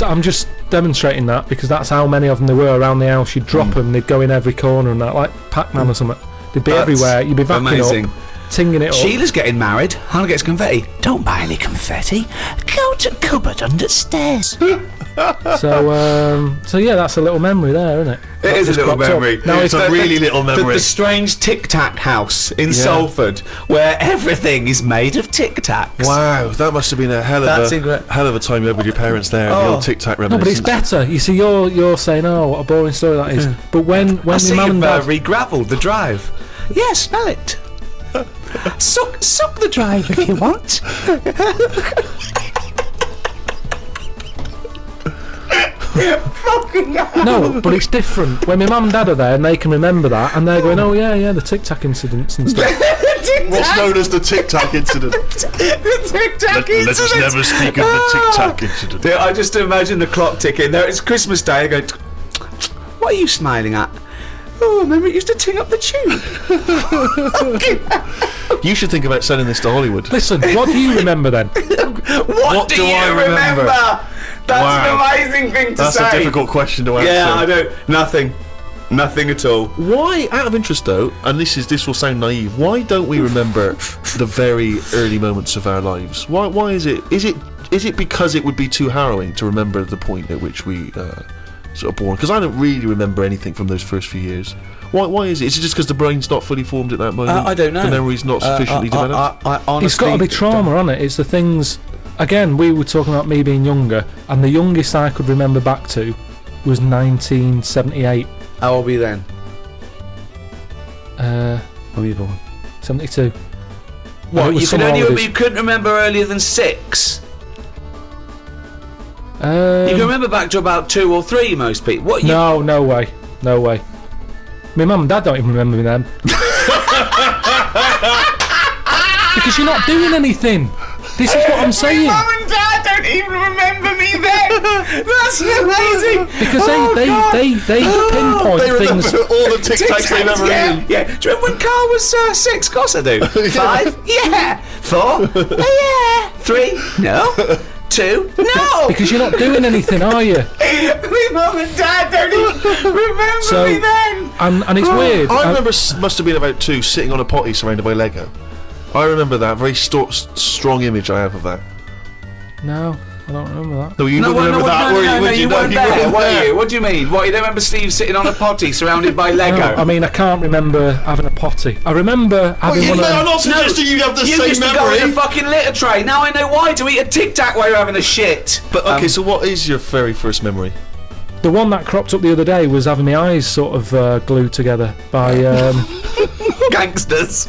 I'm just demonstrating that because that's how many of them there were around the house. You'd drop them, they'd go in every corner and that, like Pac-Man or something. They'd be everywhere. You'd be vacuuming up, tinging it up. Sheila's getting married. Hannah gets confetti. Don't buy any confetti. Go to cupboard under stairs. So yeah, that's a little memory there, isn't it? It is a little memory. Now it's a really little memory. The strange Tic Tac house in Salford, where everything is made of Tic Tacs. Wow, that must have been a hell of a time you had with your parents there. The old Tic Tac reminiscence. No, but it's better. You see, you're saying, oh, what a boring story that is. But when my mum and dad re-gravelled the drive. Yeah, smell it. Suck the drive if you want. No, but it's different. When my mum and dad are there and they can remember that and they're going, oh yeah, the Tic Tac incidents and stuff. What's known as the Tic Tac incident? The Tic Tac incident. Let us never speak of the Tic Tac incident. Yeah, I just imagine the clock ticking. There, it's Christmas Day. I go, what are you smiling at? Oh, remember it used to ting up the tube. You should think about selling this to Hollywood. Listen, what do you remember then? What do you remember? That's an amazing thing to say. That's a difficult question to answer. Yeah, I know. Nothing at all. Why, out of interest though, and this will sound naive, why don't we remember the very early moments of our lives? Why is it? Is it because it would be too harrowing to remember the point at which we sort of born? Because I don't really remember anything from those first few years. Why is it? Is it just because the brain's not fully formed at that moment? I don't know. The memory's not sufficiently developed? I honestly, it's got to be trauma, hasn't it? It's the things. Again, we were talking about me being younger, and the youngest I could remember back to was 1978. How old were you then? When were you born? 72. What? You couldn't remember earlier than 6? You can remember back to about 2 or 3, most people. What? No way. My mum and dad don't even remember me then. Because you're not doing anything. This is what I'm saying. My mum and dad don't even remember me then. That's amazing. Because they pinpoint they remember things. all the Tic Tacs they've ever eaten. Yeah. Do you remember when Carl was 6? Of course I do. 5? Yeah. 4? Yeah. 3? No. 2? No. Because you're not doing anything, are you? My mum and dad don't even remember me then. And it's weird. I remember must have been about 2 sitting on a potty surrounded by Lego. I remember that. Very strong image I have of that. No, I don't remember that. No, you don't remember that, were you? You weren't there, were you? What do you mean? What, you don't remember Steve sitting on a potty surrounded by Lego? No, I mean, I can't remember having a potty. I remember having one of them. I'm not suggesting you have the same memory. You used to go in a fucking litter tray. Now I know why, to eat a Tic Tac while you're having a shit. But, okay, so what is your very first memory? The one that cropped up the other day was having my eyes sort of glued together by... gangsters.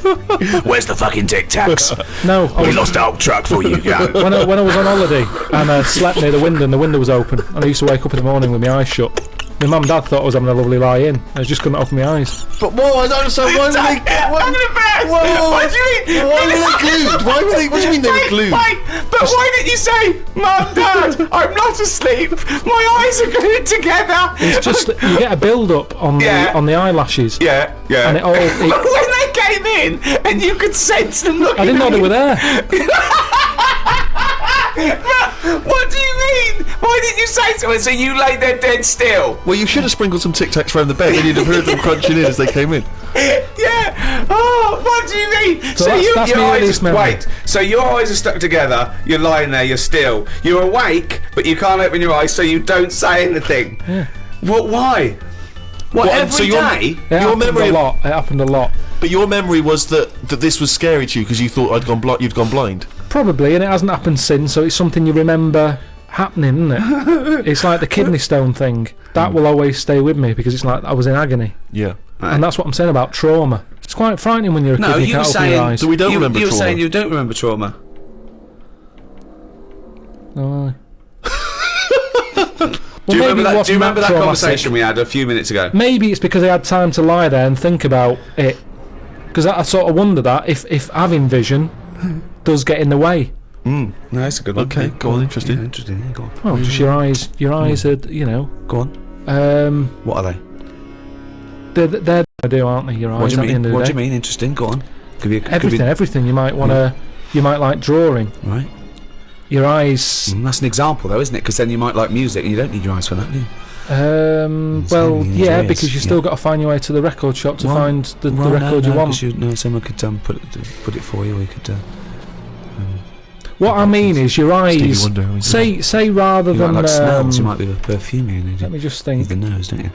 Where's the fucking Tic Tacs? No. We lost our truck for you, yeah. When I was on holiday and I slept near the window and the window was open and I used to wake up in the morning with my eyes shut. My mum and dad thought I was having a lovely lie-in. I just couldn't open my eyes. But I don't understand why were they... I'm gonna burst! What do you mean? Why were they glued? What do you mean they were glued? But why didn't you say, Mum, Dad, I'm not asleep. My eyes are glued together. It's just that you get a build-up on the eyelashes. Yeah. And it all... But when they came in and you could sense them looking I didn't know they were there. What do you mean? Why didn't you say so? So you lay there dead still? Well, you should have sprinkled some Tic Tacs around the bed and you'd have heard them crunching in as they came in. Yeah. Oh, what do you mean? So your eyes wait. So your eyes are stuck together. You're lying there. You're still. You're awake, but you can't open your eyes, so you don't say anything. Yeah. What? Why? Every day? It happened a lot. But your memory was that this was scary to you because you thought you'd gone blind. Probably, and it hasn't happened since, so it's something you remember happening, isn't it? It's like the kidney stone thing. That will always stay with me because it's like I was in agony. Yeah. And that's what I'm saying about trauma. It's quite frightening when you're a kid and you can't open your eyes. So we don't remember trauma. You were saying you don't remember trauma. No. Do you remember that conversation we had a few minutes ago? Maybe it's because I had time to lie there and think about it. Because I sort of wonder that if having vision does get in the way. No, that's a good one. Okay, go on, interesting. Yeah, interesting, yeah, go on. Well, just your eyes are, Go on. What are they? They're do, aren't they? Your eyes. What do you mean? At the end of the What day. do you mean? Interesting. Go on. Everything. You might want to. You might like drawing. Right. your eyes. That's an example, though, isn't it? Because then you might like music, and you don't need your eyes for that, do you? Well, yeah, because you've still got to find your way to the record shop to find the record you want. Someone could put it for you. We could. What I mean is, your eyes. Say rather than like smells, you might be a perfume. Let me just think. The nose, don't you?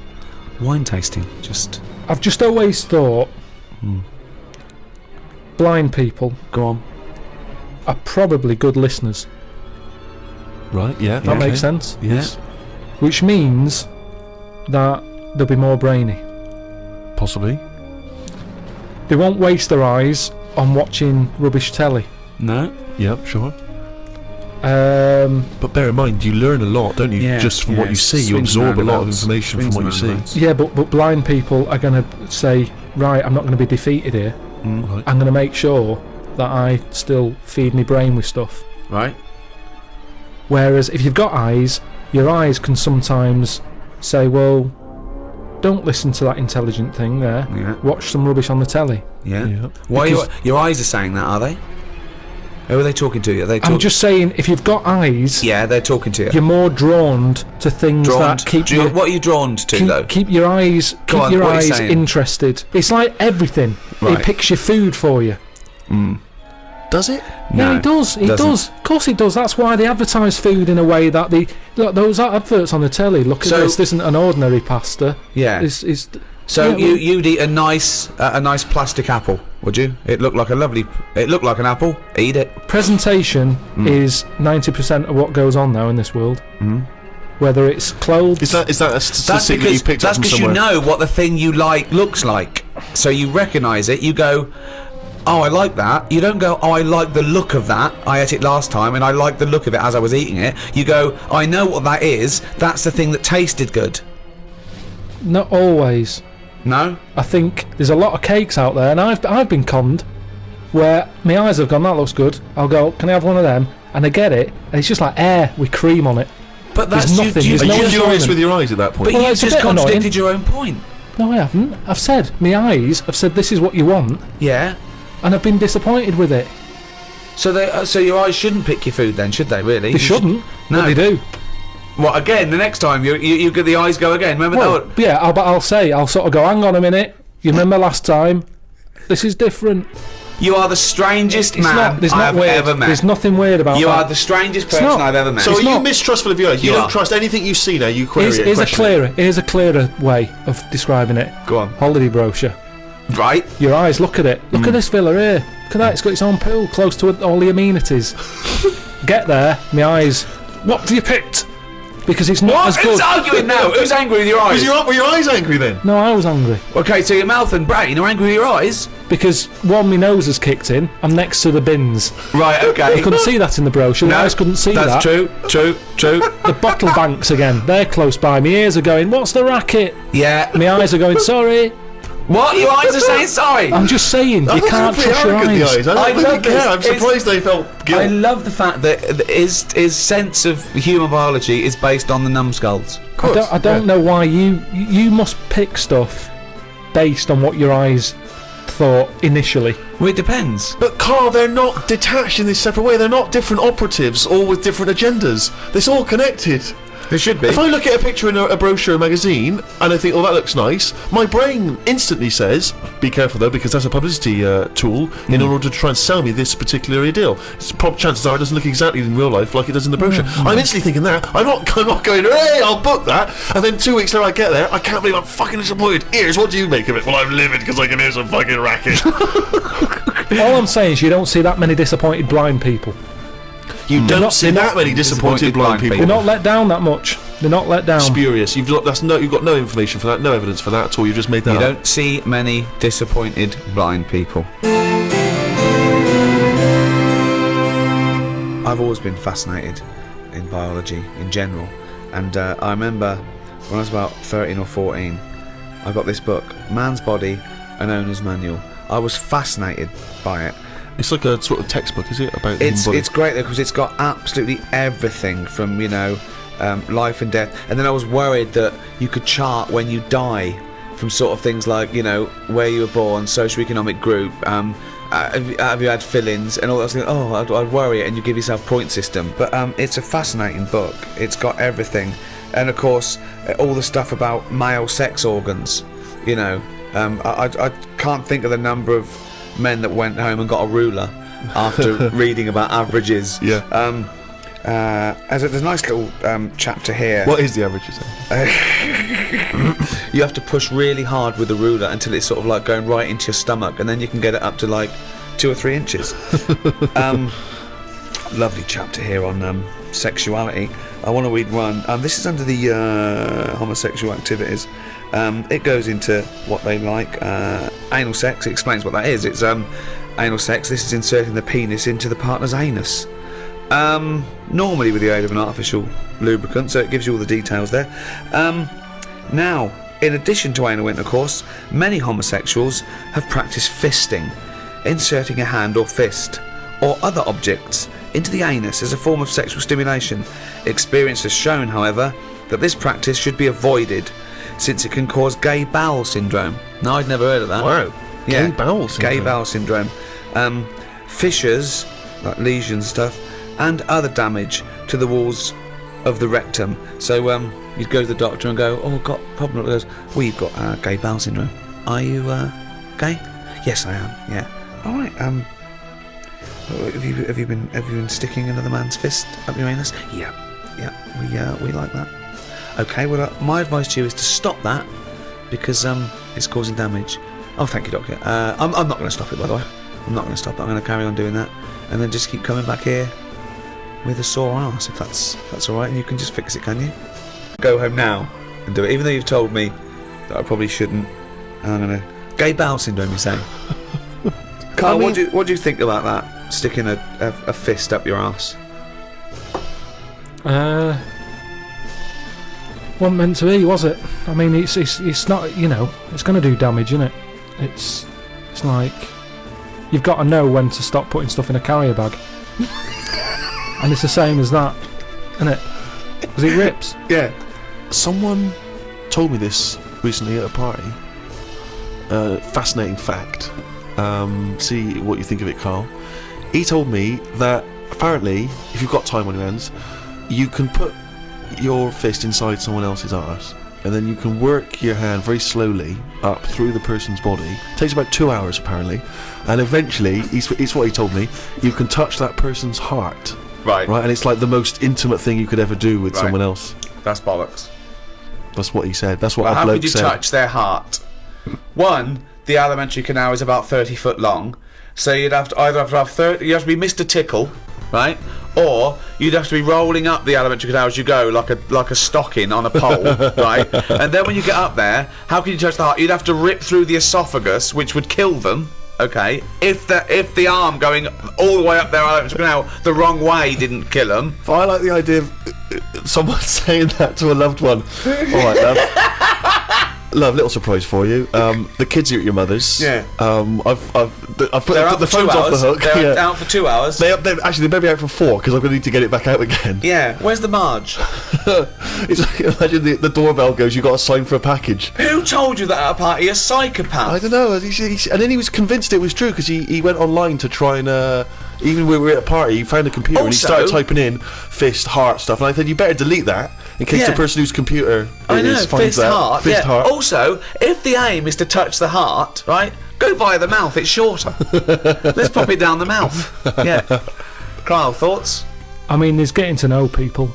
Wine tasting, I've just always thought blind people. Go on. Are probably good listeners. Right. Yeah. That makes sense. Yes. Which means that they'll be more brainy. Possibly. They won't waste their eyes on watching rubbish telly. No. Yep, sure. But bear in mind, you learn a lot, don't you? Yeah, just from what you see, you absorb a lot of information from what you see. Yeah, but blind people are going to say, right, I'm not going to be defeated here. Right. I'm going to make sure that I still feed my brain with stuff. Right. Whereas if you've got eyes, your eyes can sometimes say, well, don't listen to that intelligent thing there. Yeah. Watch some rubbish on the telly. Yeah. Yeah. Why your eyes are saying that, are they? Who are they talking to? Are they I'm just saying, if you've got eyes, yeah, they're talking to you. you're more drawn to things that keep you. What are you drawn to, though? Keep your eyes. Keep your eyes interested. It's like everything. Right. It picks your food for you. Does it? Yeah, No, it does. It does. Of course, it does. That's why they advertise food in a way that look, those adverts on the telly. Look at this. This isn't an ordinary pasta. Yeah. So you'd eat a nice plastic apple, would you? It looked like an apple. Eat it. Presentation is 90% of what goes on now in this world. Whether it's clothes. Is that a statistic that you picked up from somewhere? That's because you know what the thing you like looks like. So you recognise it. You go, oh, I like that. You don't go, oh, I like the look of that. I ate it last time and I like the look of it as I was eating it. You go, I know what that is. That's the thing that tasted good. Not always. No? I think there's a lot of cakes out there, and I've been conned where my eyes have gone, that looks good. I'll go, can I have one of them? And I get it, and it's just like air with cream on it. But that's there's nothing. You, there's Are no you furious enjoyment. with your eyes at that point? But Well, you just contradicted your own point. No, I haven't. I've said, my eyes have said this is what you want, Yeah. and I've been disappointed with it. So your eyes shouldn't pick your food then, should they? Really? They shouldn't. No. But they do. What again? The next time you get the eyes go again. Remember Well, that? yeah, I'll sort of go, hang on a minute. You remember last time? This is different. You are the strangest man There's I have weird. ever met. There's nothing weird about You that. are the strangest person not. I've ever met. So It's are you not. mistrustful of your eyes? You You don't are. trust anything you see now, you query it, Here's question it. a clearer way of describing it. Go on. Holiday brochure. Right? Your eyes, look at it. Look at this villa here. Look at that, it's got its own pool close to all the amenities. Get there, my eyes. What have you picked? Because it's not as good. Who's arguing now? Who's angry with your eyes? Were your eyes angry then? No, I was angry. Okay, so your mouth and brain are angry with your eyes? Because one, my nose has kicked in. I'm next to the bins. Right, okay. You couldn't see that in the brochure. My eyes couldn't see that. That's true. The bottle banks again. They're close by. My ears are going, what's the racket? Yeah. My eyes are going, sorry. What? Your eyes are saying sorry? I'm just saying, you can't trust your eyes. I I don't love care. this. I'm surprised they felt guilt. I love the fact that his sense of human biology is based on the numbskulls. I don't know why you must pick stuff based on what your eyes thought initially. Well, it depends. But Carl, they're not detached in this separate way. They're not different operatives, all with different agendas. It's all connected. There should be. If I look at a picture in a brochure or magazine and I think, oh, that looks nice, my brain instantly says, be careful though, because that's a publicity tool in order to try and sell me this particular deal. Chances are it doesn't look exactly in real life like it does in the brochure. I'm instantly thinking that. I'm not going, hey, I'll book that. And then 2 weeks later I get there, I can't believe I'm fucking disappointed. Ears, what do you make of it? Well, I'm livid because I can hear some fucking racket. All I'm saying is you don't see that many disappointed blind people. You don't see that many disappointed blind people. They're not let down that much. They're not let down. Spurious. You've got no information for that, no evidence for that at all. You've just made that You up. don't see many disappointed blind people. I've always been fascinated in biology in general, and I remember when I was about 13 or 14, I got this book, Man's Body, an Owner's Manual. I was fascinated by it. It's like a sort of textbook, is it? About the human body? It's great though, because it's got absolutely everything from life and death, and then I was worried that you could chart when you die from sort of things like where you were born, socioeconomic group, have you had fill-ins and all that stuff? Oh, I'd worry it, and you give yourself point system. But it's a fascinating book. It's got everything, and of course all the stuff about male sex organs. You know, I can't think of the number of men that went home and got a ruler after reading about averages. Yeah. There's a nice little chapter here. What is the average, you say? You have to push really hard with the ruler until it's sort of like going right into your stomach, and then you can get it up to like 2 or 3 inches. Lovely chapter here on sexuality. I want to read one. This is under the homosexual activities. It goes into what they like. Anal sex. It explains what that is. It's anal sex. This is inserting the penis into the partner's anus. Normally with the aid of an artificial lubricant, so it gives you all the details there. Now, in addition to anal intercourse, many homosexuals have practiced fisting, inserting a hand or fist or other objects into the anus as a form of sexual stimulation. Experience has shown, however, that this practice should be avoided, since it can cause gay bowel syndrome. No, I'd never heard of that. Wow. Yeah. Gay bowel syndrome. Gay bowel syndrome. Fissures, like lesions and stuff, and other damage to the walls of the rectum. So you'd go to the doctor and go, "Oh, I've got a problem." It goes, "Well, you've got gay bowel syndrome. Are you gay?" "Yes, I am." "Yeah." "All right. Have you been sticking another man's fist up your anus?" "Yeah. We like that." "Okay. Well, my advice to you is to stop that because it's causing damage." "Oh, thank you, doctor." I'm not going to stop it, by the way. I'm not going to stop it. I'm going to carry on doing that, and then just keep coming back here with a sore arse, if that's all right, and you can just fix it, can you? Go home now and do it, even though you've told me that I probably shouldn't. I'm gonna gay bowel syndrome, you say? Carl, what do you think about that? Sticking a fist up your arse? Wasn't meant to be, was it? I mean, it's not. You know, it's going to do damage, isn't it? It's like you've got to know when to stop putting stuff in a carrier bag. And it's the same as that, isn't it? Because it rips. Yeah. Someone told me this recently at a party. Fascinating fact. See what you think of it, Carl. He told me that apparently, if you've got time on your hands, you can put your fist inside someone else's arse, and then you can work your hand very slowly up through the person's body. It takes about 2 hours apparently, and eventually, it's what he told me, you can touch that person's heart. Right, and it's like the most intimate thing you could ever do with someone else. That's bollocks. That's what he said. That's what Well, a how bloke could you said. touch their heart? One, the alimentary canal is about 30 foot long, so you'd have to either have 30. You have to be Mr. Tickle, right? Or you'd have to be rolling up the alimentary canal as you go, like a stocking on a pole, right? And then when you get up there, how can you touch the heart? You'd have to rip through the esophagus, which would kill them. Okay, if the arm going all the way up their alimentary canal the wrong way didn't kill them. But I like the idea of someone saying that to a loved one. All right, love. Love, little surprise for you. The kids are at your mother's. Yeah. I've put the phones off the hook. They're out for 2 hours. They may be out for 4 because I'm going to need to get it back out again. Yeah. Where's the Marge? It's like, imagine the doorbell goes. You got to sign for a package. Who told you that at a party? A psychopath. I don't know. And then he was convinced it was true because he went online to try and. Even when we were at a party, he found a computer and he started typing in fist, heart stuff. And I said, you better delete that in case the person whose computer finds fist, that. Heart. Fist, heart. Also, if the aim is to touch the heart, right, go via the mouth. It's shorter. Let's pop it down the mouth. Yeah. Kyle, thoughts? I mean, there's getting to know people.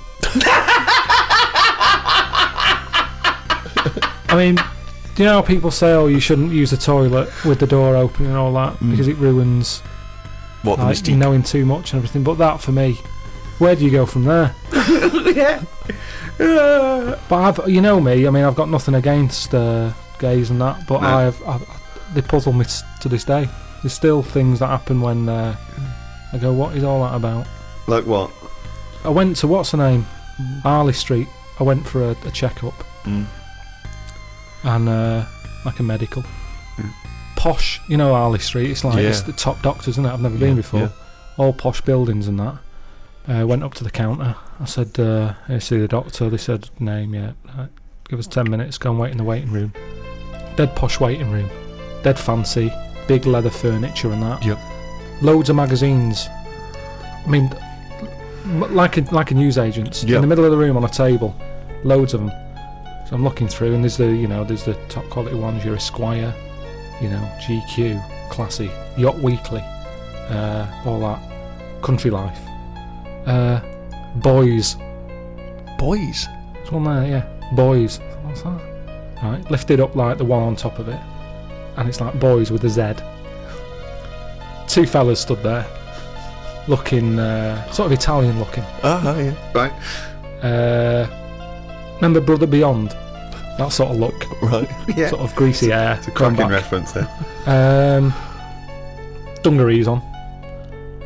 I mean, do you know how people say, "Oh, you shouldn't use the toilet with the door open and all that because it ruins." What, the mystique? Knowing too much and everything, but that for me, where do you go from there? Yeah. But you know me. I mean, I've got nothing against gays and that, but No. they puzzle me to this day. There's still things that happen when I go, "What is all that about?" Like what? I went to what's her name, Harley Street. I went for a checkup, and like a medical. Posh, you know, Harley Street. It's like it's the top doctors, isn't it? I've never been before. Yeah. All posh buildings and that. Went up to the counter. I said, "Hey, see the doctor." They said, "Name, yeah." Give us 10 minutes. Go and wait in the waiting room. Dead posh waiting room. Dead fancy. Big leather furniture and that. Yep. loads of magazines. I mean, like a newsagent's Yeah. in the middle of the room on a table, loads of them. So I'm looking through, and there's the top quality ones. Your Esquire, GQ, Classy, Yacht Weekly, all that, Country Life, Boys. Boys. There's one there, yeah, Boys. What's that? Right, lifted up like the one on top of it, and it's like Boys with a Z. Two fellas stood there, looking sort of Italian looking. Yeah. Right. Remember Brother Beyond? That sort of look, Right. Yeah. sort of greasy hair. It's a going cracking back. reference there. Dungarees on.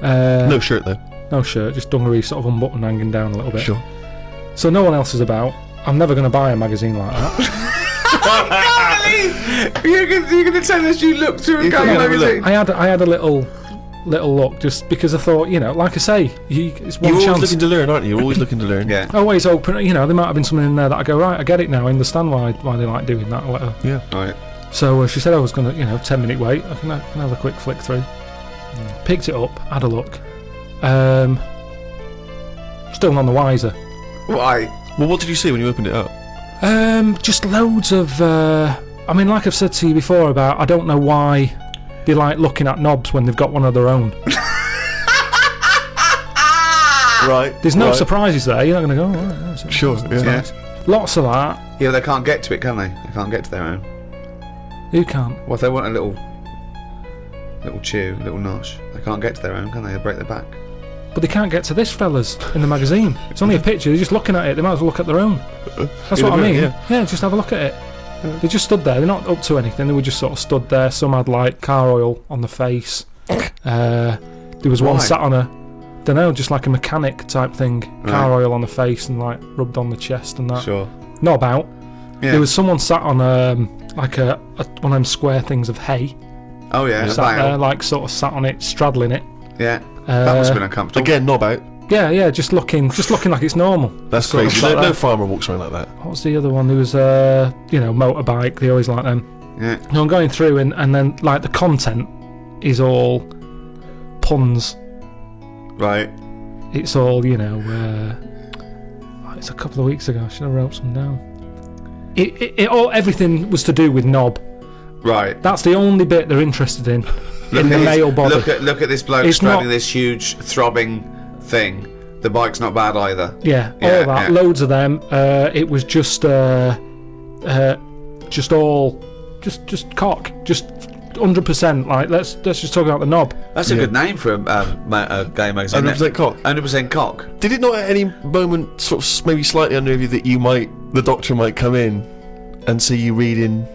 No shirt though. No shirt, just dungarees sort of unbuttoned, hanging down a little bit. Sure. So no one else is about. I'm never going to buy a magazine like that. You're going to tell us you looked through a You gay can have a magazine? look. I had a little look just because I thought, like I say, it's one You're always chance. looking to learn, aren't you? You're always looking to learn. Yeah. Always open. There might have been something in there that I go, right, I get it now. I understand why they like doing that or whatever. Yeah. Right. So she said I was going to, 10-minute wait. I can have a quick flick through. Picked it up, had a look. Still none the wiser. Why? Well, what did you see when you opened it up? Just loads of. Like I've said to you before about, I don't know why they like looking at knobs when they've got one of their own. Right. There's no right. surprises there. You're not going to go. Oh, right, that's Sure, that's yeah. nice. Lots of that. Yeah, they can't get to it, can they? They can't get to their own. Who can't? Well, if they want a little chew, little nosh, they can't get to their own, can they? They break their back. But they can't get to this fellas in the magazine. It's only a picture. They're just looking at it. They might as well look at their own. That's In what a I mean. minute, Yeah, just have a look at it. They just stood there. They're not up to anything. They were just sort of stood there. Some had like car oil on the face. There was one Why? sat on a, don't know, just like a mechanic type thing. Car oil on the face and like rubbed on the chest and that. Sure. Not about. Yeah. There was someone sat on like a one of them square things of hay. Oh yeah. Sat there, Bale. like sort of sat on it, straddling it. Yeah. That must have been uncomfortable. Again, knob out. Yeah, just looking like it's normal. That's Sort of crazy. like No that. farmer walks around like that. What was the other one? There was motorbike. They always like them. Yeah. No, I'm going through and then like the content is all puns. Right. It's all it's a couple of weeks ago. I should have wrote some down. Everything was to do with knob. Right. That's the only bit they're interested in the at this- male body. Look at this bloke It's straddling not- this huge throbbing thing. The bike's not bad either. Yeah, Yeah, all that, yeah. loads of them. It was just cock, just 100%. Like let's just talk about the knob. That's a good name for a gay magazine. 100% cock. 100% cock. Did it not at any moment sort of maybe slightly unnerve you that the doctor might come in and see you reading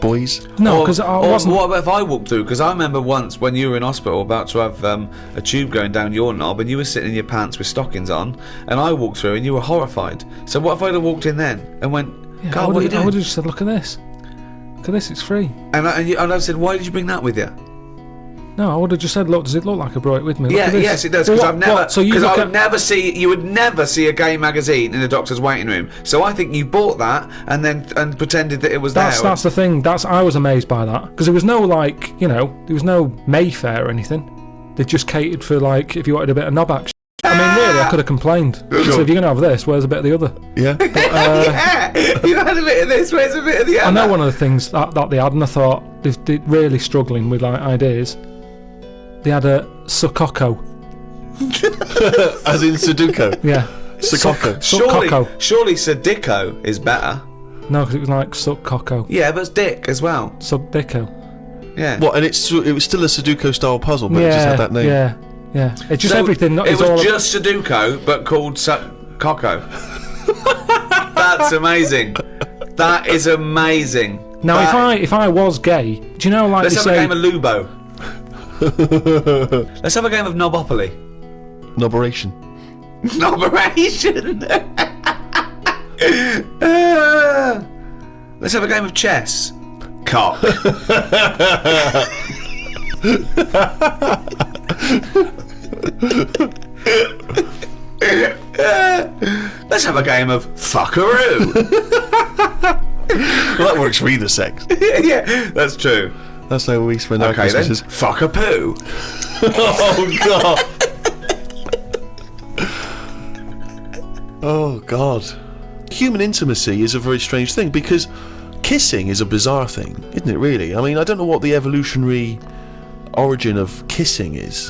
Boys? No, because I Or wasn't. what if I walked through? Because I remember once when you were in hospital about to have a tube going down your knob and you were sitting in your pants with stockings on and I walked through and you were horrified. So what if I'd have walked in then and went, Yeah, God, what are you I doing? would have just said, look at this. Look at this, it's free. And I said, why did you bring that with you? No, I would have just said, look, does it look like I brought it with me? Look Yeah, at this. yes, it does. Well, Because what- I've never, what? So you because look I at, would never see, you would never see a gay magazine in a doctor's waiting room. So I think you bought that and pretended that it was that's there. the thing. I was amazed by that because there was no there was no Mayfair or anything. They just catered for like if you wanted a bit of knob action. I mean, really, I could have complained. So if you're gonna have this, where's a bit of the other? Yeah. Yeah, you had a bit of this. Where's a bit of the other? I know one of the things that they had, and I thought they're really struggling with like ideas. They had a Sukoko. As in Sudoku. Yeah. Sukoko. Sukoko. Surely Sadico is better. No, because it was like Sukoko. Yeah, but it's Dick as well. Subdico. Yeah. What? And it was still a Sudoku style puzzle, but it just had that name. Yeah. It's just So everything. It It's was all just Sudoku, but called Coco. That's amazing. That is amazing. Now, That- if I was gay, do you know like Let's they have a say? game of Lubo. Let's have a game of Knobopoly. Noberation. Operation. Let's have a game of chess. Cock. Let's have a game of fuckaroo. Well, that works for either sex. Yeah, that's true. That's how we spend our Okay, then. Christmases. Fuck a poo. Oh god. Oh god. Human intimacy is a very strange thing because kissing is a bizarre thing, isn't it really? I mean, I don't know what the evolutionary origin of kissing is.